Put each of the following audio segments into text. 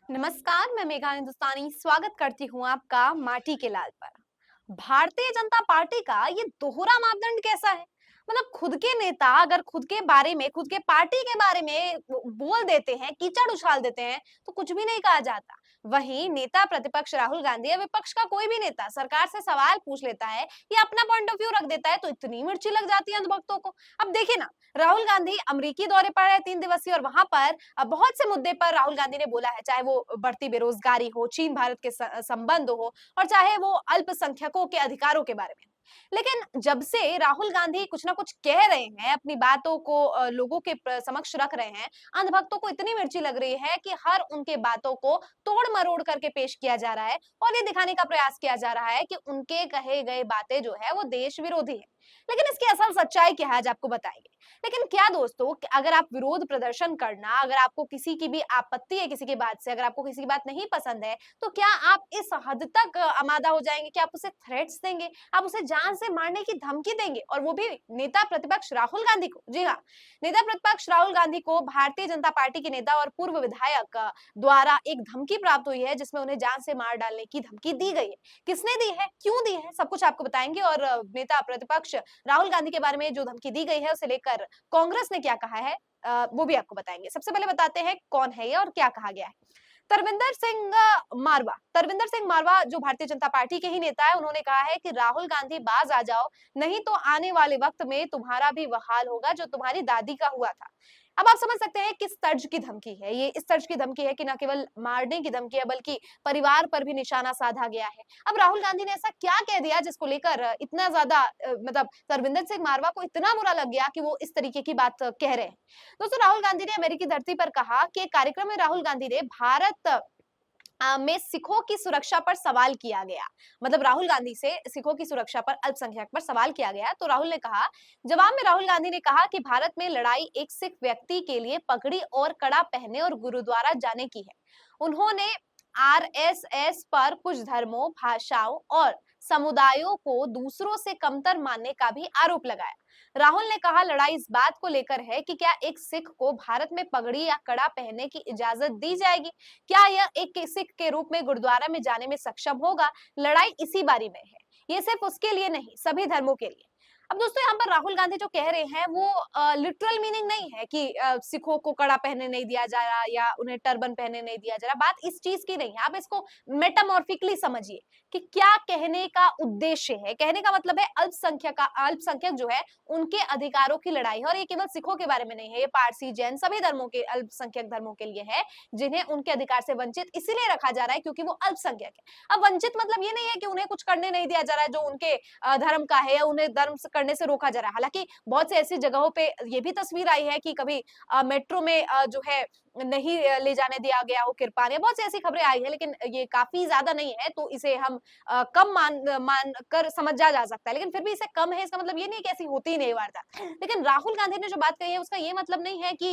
नमस्कार, मैं मेघा हिंदुस्तानी स्वागत करती हूँ आपका माटी के लाल पर। भारतीय जनता पार्टी का ये दोहरा मापदंड कैसा है? मतलब खुद के नेता अगर खुद के बारे में, खुद के पार्टी के बारे में बोल देते हैं, कीचड़ उछाल देते हैं, तो कुछ भी नहीं कहा जाता। वहीं नेता प्रतिपक्ष राहुल गांधी या विपक्ष का कोई भी नेता सरकार से सवाल पूछ लेता है या अपना पॉइंट ऑफ व्यू रख देता है, तो इतनी मिर्ची लग जाती है अंधभक्तों को। अब देखिए ना, राहुल गांधी अमेरिकी दौरे पर है 3 दिवसीय, और वहां पर बहुत से मुद्दे पर राहुल गांधी ने बोला है, चाहे वो बढ़ती बेरोजगारी हो, चीन भारत के संबंध हो, और चाहे वो अल्पसंख्यकों के अधिकारों के बारे में। लेकिन जब से राहुल गांधी कुछ ना कुछ कह रहे हैं, अपनी बातों को लोगों के समक्ष रख रहे हैं, अंधभक्तों को इतनी मिर्ची लग रही है कि हर उनके बातों को तोड़ मरोड़ करके पेश किया जा रहा है और ये दिखाने का प्रयास किया जा रहा है कि उनके कहे गए बातें जो है वो देश विरोधी है। लेकिन इसकी असल सच्चाई क्या है, आज आपको बताएंगे। लेकिन क्या दोस्तों, कि अगर आप विरोध प्रदर्शन करना, अगर आपको किसी की भी आपत्ति है किसी की बात से, अगर आपको किसी की बात नहीं पसंद है, तो क्या आप इस हद तक आमादा हो जाएंगे कि आप उसे थ्रेट्स देंगे, आप उसे जान से मारने की धमकी देंगे, और वो भी नेता प्रतिपक्ष राहुल गांधी को। जी हाँ, नेता प्रतिपक्ष राहुल गांधी को भारतीय जनता पार्टी के नेता और पूर्व विधायक द्वारा एक धमकी प्राप्त हुई है, जिसमें उन्हें जान से मार डालने की धमकी दी गई है। किसने दी है, क्यों दी है, सब कुछ आपको बताएंगे। और नेता प्रतिपक्ष राहुल गांधी के बारे में जो धमकी दी गई है, उसे लेकर कांग्रेस ने क्या कहा है, वो भी आपको बताएंगे। सबसे पहले बताते हैं कौन है ये और क्या कहा गया है। तरविंदर सिंह मारवा जो भारतीय जनता पार्टी के ही नेता है, उन्होंने कहा है कि राहुल गांधी बाज आ जाओ, नहीं तो आने वाले वक्त में तुम्हारा भी वह हाल होगा जो तुम्हारी दादी का हुआ था। अब आप समझ सकते हैं किस तर्ज की धमकी है ये। इस तर्ज की धमकी है कि न केवल मारने की धमकी है, बल्कि परिवार पर भी निशाना साधा गया है। अब राहुल गांधी ने ऐसा क्या कह दिया जिसको लेकर इतना ज्यादा मतलब तरविंदर सिंह मारवा को इतना बुरा लग गया कि वो इस तरीके की बात कह रहे हैं। दोस्तों, राहुल गांधी ने अमेरिकी धरती पर कहा कि एक कार्यक्रम में राहुल गांधी ने भारत में सिखों की सुरक्षा पर सवाल किया गया। मतलब राहुल गांधी से सिखों की सुरक्षा पर, अल्पसंख्यक पर सवाल किया गया, तो राहुल ने कहा, जवाब में राहुल गांधी ने कहा कि भारत में लड़ाई एक सिख व्यक्ति के लिए पगड़ी और कड़ा पहने और गुरुद्वारा जाने की है। उन्होंने आरएसएस पर कुछ धर्मों, भाषाओं और समुदायों को दूसरों से कमतर मानने का भी आरोप लगाया। राहुल ने कहा, लड़ाई इस बात को लेकर है कि क्या एक सिख को भारत में पगड़ी या कड़ा पहनने की इजाजत दी जाएगी, क्या यह एक सिख के रूप में गुरुद्वारा में जाने में सक्षम होगा। लड़ाई इसी बारी में है, ये सिर्फ उसके लिए नहीं, सभी धर्मों के लिए। अब दोस्तों, यहाँ पर राहुल गांधी जो कह रहे हैं वो लिटरल मीनिंग नहीं है कि सिखों को कड़ा पहनने नहीं दिया जा रहा या उन्हें टर्बन पहनने नहीं दिया जा रहा। बात इस चीज की नहीं है, आप इसको मेटामॉर्फिकली समझिए कि क्या कहने का उद्देश्य है। कहने का मतलब है अल्पसंख्यक जो है उनके अधिकारों की लड़ाई है, और ये केवल सिखों के बारे में नहीं है, ये पारसी, जैन, सभी धर्मों के, अल्पसंख्यक धर्मों के लिए है, जिन्हें उनके अधिकार से वंचित इसीलिए रखा जा रहा है क्योंकि वो अल्पसंख्यक है। अब वंचित मतलब ये नहीं है कि उन्हें कुछ करने नहीं दिया जा रहा है जो उनके धर्म का है, या उन्हें धर्म करने से रोका जा रहा है। हालांकि बहुत से ऐसी जगहों पे ये भी तस्वीर आई है कि कभी मेट्रो में जो है नहीं ले जाने दिया गया हो किरपान, या बहुत सी ऐसी खबरें आई है, लेकिन ये काफी ज्यादा नहीं है, तो इसे हम कम मान कर समझा जा सकता है। लेकिन फिर भी इसे कम है, इसका मतलब ये नहीं है कि ऐसी होती ही नहीं वारदात। लेकिन राहुल गांधी ने जो बात कही है उसका ये मतलब नहीं है कि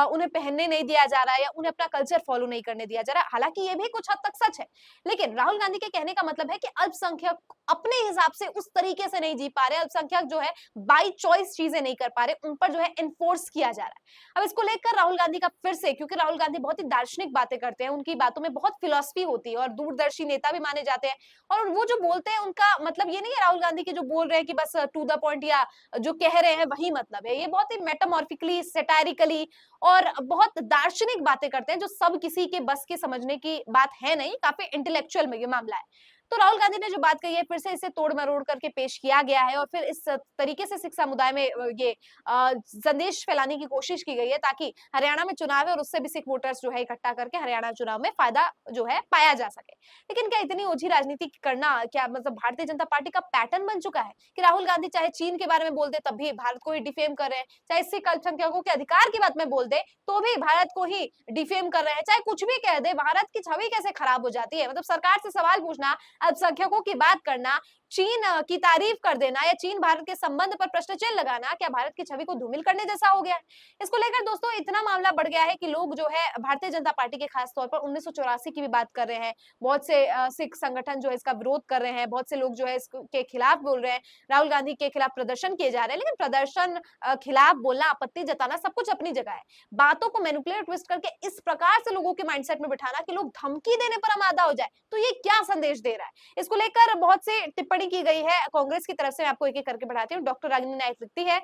उन्हें पहनने नहीं दिया जा रहा है या उन्हें अपना कल्चर फॉलो नहीं करने दिया जा रहा है। हालांकि ये भी कुछ हद तक सच है, लेकिन राहुल गांधी के कहने का मतलब है कि अल्पसंख्यक अपने हिसाब से उस तरीके से नहीं जी पा रहे, अल्पसंख्यक जो है बाई चॉइस चीजें नहीं कर पा रहे, उन पर जो है एनफोर्स किया जा रहा है। अब इसको लेकर राहुल गांधी का फिर से, क्योंकि राहुल गांधी बहुत ही दार्शनिक बातें करते हैं, उनकी बातों में बहुत फिलॉसफी होती है और दूरदर्शी नेता भी माने जाते हैं, और वो जो बोलते हैं उनका मतलब ये नहीं है राहुल गांधी की जो बोल रहे हैं कि बस टू द पॉइंट या जो कह रहे हैं वही मतलब है। ये बहुत ही मेटामॉर्फिकली, सेटारिकली और बहुत दार्शनिक बातें करते हैं, जो सब किसी के बस के समझने की बात है नहीं, काफी इंटेलेक्चुअल में ये मामला है। तो राहुल गांधी ने जो बात कही है, फिर से इसे तोड़ मरोड़ करके पेश किया गया है, और फिर इस तरीके से सिख समुदाय में ये संदेश फैलाने की कोशिश की गई है ताकि हरियाणा में चुनाव है और उससे भी सिख वोटर्स जो है इकट्ठा करके हरियाणा चुनाव में फायदा जो है पाया जा सके। लेकिन क्या इतनी ओछी राजनीति करना क्या मतलब भारतीय जनता पार्टी का पैटर्न बन चुका है कि राहुल गांधी चाहे चीन के बारे में बोल दे तब भी भारत को ही डिफेम कर रहे हैं, चाहे सिख अल्पसंख्यकों के अधिकार की बात में बोल दे तो भी भारत को ही डिफेम कर रहे हैं, चाहे कुछ भी कह दे, भारत की छवि कैसे खराब हो जाती है। मतलब सरकार से सवाल पूछना, अल्पसंख्यकों की बात करना, चीन की तारीफ कर देना या चीन भारत के संबंध पर प्रश्न चिन्ह लगाना क्या भारत की छवि को धूमिल करने जैसा हो गया है? इसको लेकर दोस्तों इतना मामला बढ़ गया है कि लोग जो है भारतीय जनता पार्टी के खास तौर पर 1984 की भी बात कर रहे हैं। बहुत से सिख संगठन जो है इसका विरोध कर रहे हैं, बहुत से लोग जो है इसके खिलाफ बोल रहे हैं। राहुल गांधी के खिलाफ प्रदर्शन किए जा रहे हैं, लेकिन प्रदर्शन खिलाफ बोलना, आपत्ति जताना सब कुछ अपनी जगह है। बातों को मैनिपुलेट ट्विस्ट करके इस प्रकार से लोगों के माइंडसेट में बिठाना कि लोग धमकी देने पर आमादा हो जाए, तो ये क्या संदेश दे रहा है? इसको लेकर बहुत से टिप्पणी की गई है कांग्रेस की तरफ से। मैं आपको एक-एक करके बढ़ाती हूँ। डॉक्टर रागिनी नायक लिखती है,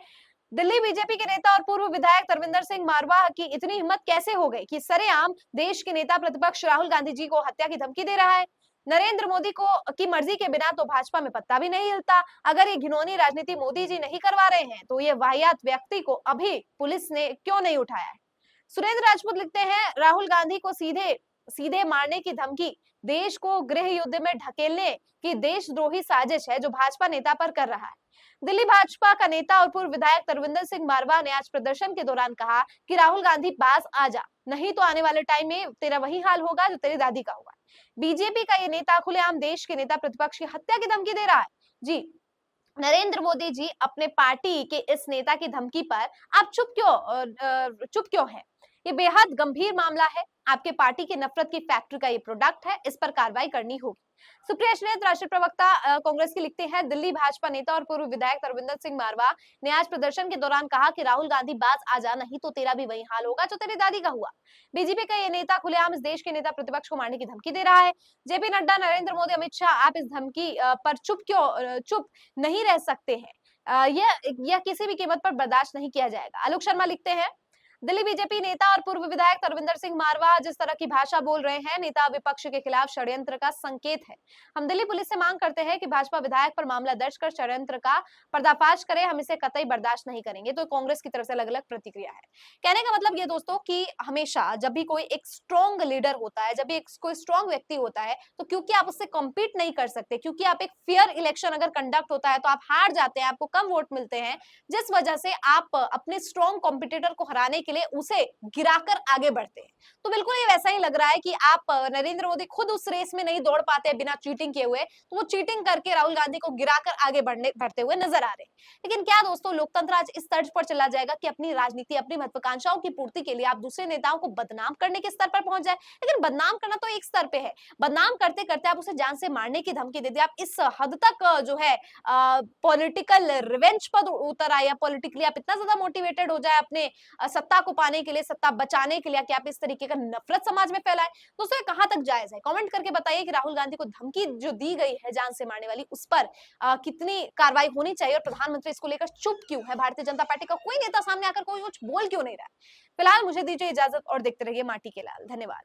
दिल्ली बीजेपी के नेता और पूर्व विधायक तरविंदर सिंह मारवाह की इतनी हिम्मत कैसे हो गई कि सरेआम देश के नेता प्रतिपक्ष राहुल गांधी जी को हत्या की धमकी दे रहा है। नरेंद्र मोदी को की मर्जी के बिना तो भाजपा में पत्ता भी नहीं हिलता। अगर ये घिनौनी राजनीति मोदी जी नहीं करवा रहे हैं, तो ये वाहियात व्यक्ति को अभी पुलिस ने क्यों नहीं उठाया है? सुरेंद्र राजपूत लिखते हैं, राहुल गांधी को सीधे सीधे मारने की धमकी देश को गृह युद्ध में ढकेलने की देशद्रोही साजिश है जो भाजपा नेता पर कर रहा है। दिल्ली भाजपा का नेता और पूर्व विधायक तरविंदर सिंह मारवाह ने आज प्रदर्शन के दौरान कहा कि राहुल गांधी पास आ जा, नहीं तो आने वाले टाइम में तेरा वही हाल होगा जो तेरी दादी का हुआ। बीजेपी का ये नेता खुलेआम देश के नेता प्रतिपक्ष की हत्या की धमकी दे रहा है। जी, नरेंद्र मोदी जी अपने पार्टी के इस नेता की धमकी पर आप चुप क्यों हैं? ये बेहद गंभीर मामला है। आपके पार्टी की नफरत की फैक्ट्री का ये प्रोडक्ट है, इस पर कार्रवाई करनी होगी। सुप्रिया श्रीनाथ राष्ट्रीय प्रवक्ता कांग्रेस की लिखते हैं, दिल्ली भाजपा नेता और पूर्व विधायक तरविंदर सिंह मारवाह ने आज प्रदर्शन के दौरान कहा कि राहुल गांधी बाज आ जा, नहीं तो तेरा भी वही हाल होगा जो तेरी दादी का हुआ। बीजेपी का ये नेता खुलेआम इस देश के नेता प्रतिपक्ष को मारने की धमकी दे रहा है। जेपी नड्डा, नरेंद्र मोदी, अमित शाह, आप इस धमकी पर चुप नहीं रह सकते हैं। यह किसी भी कीमत पर बर्दाश्त नहीं किया जाएगा। आलोक शर्मा लिखते हैं, दिल्ली बीजेपी नेता और पूर्व विधायक तरविंदर सिंह मारवाह जिस तरह की भाषा बोल रहे हैं, नेता विपक्ष के खिलाफ षड्यंत्र का संकेत है। हम दिल्ली पुलिस से मांग करते हैं कि भाजपा विधायक पर मामला दर्ज कर षड्यंत्र का पर्दाफाश करे, हम इसे कतई बर्दाश्त नहीं करेंगे। तो कांग्रेस की तरफ से अलग अलग प्रतिक्रिया है। कहने का मतलब ये दोस्तों कि हमेशा जब भी कोई एक स्ट्रॉन्ग लीडर होता है, जब भी कोई स्ट्रॉन्ग व्यक्ति होता है, तो क्योंकि आप उससे कॉम्पीट नहीं कर सकते, क्योंकि आप एक फेयर इलेक्शन अगर कंडक्ट होता है तो आप हार जाते हैं, आपको कम वोट मिलते हैं, जिस वजह से आप अपने स्ट्रॉन्ग कॉम्पिटिटर को हराने के लिए उसे गिराकर आगे बढ़ते हैं। तो बिल्कुल ये वैसा ही लग रहा है कि आप नरेंद्र मोदी खुद उस रेस में नहीं दौड़ पाते बिना चीटिंग किए हुए, तो वो चीटिंग करके राहुल गांधी को गिराकर आगे बढ़ते हुए नजर आ रहे हैं। लेकिन क्या दोस्तों, लोकतंत्र आज इस तर्ज पर चला जाएगा कि अपनी राजनीति, अपनी महत्वाकांक्षाओं की पूर्ति के लिए आप दूसरे नेताओं को बदनाम करने के स्तर पर पहुंच जाए? लेकिन बदनाम करना तो एक स्तर पे है, बदनाम करते करते आप उसे जान से मारने की धमकी दे दी। आप इस हद तक जो है पॉलिटिकल रिवेंज पर उतर आए, या पॉलिटिकली आप इतना ज्यादा मोटिवेटेड हो जाए अपने सत्ता को पाने के लिए, सत्ता बचाने के लिए, कि आप इस तरीके का नफरत समाज में फैलाएं। दोस्तों, ये कहां तक जायज है? कमेंट करके बताइए कि राहुल गांधी को धमकी जो दी गई है जान से मारने वाली, उस पर कितनी कार्रवाई होनी चाहिए, और प्रधानमंत्री इसको लेकर चुप क्यों है? भारतीय जनता पार्टी का कोई नेता सामने आकर कोई कुछ बोल क्यों नहीं रहा है? फिलहाल मुझे दीजिए इजाजत और देखते रहिए माटी के लाल। धन्यवाद।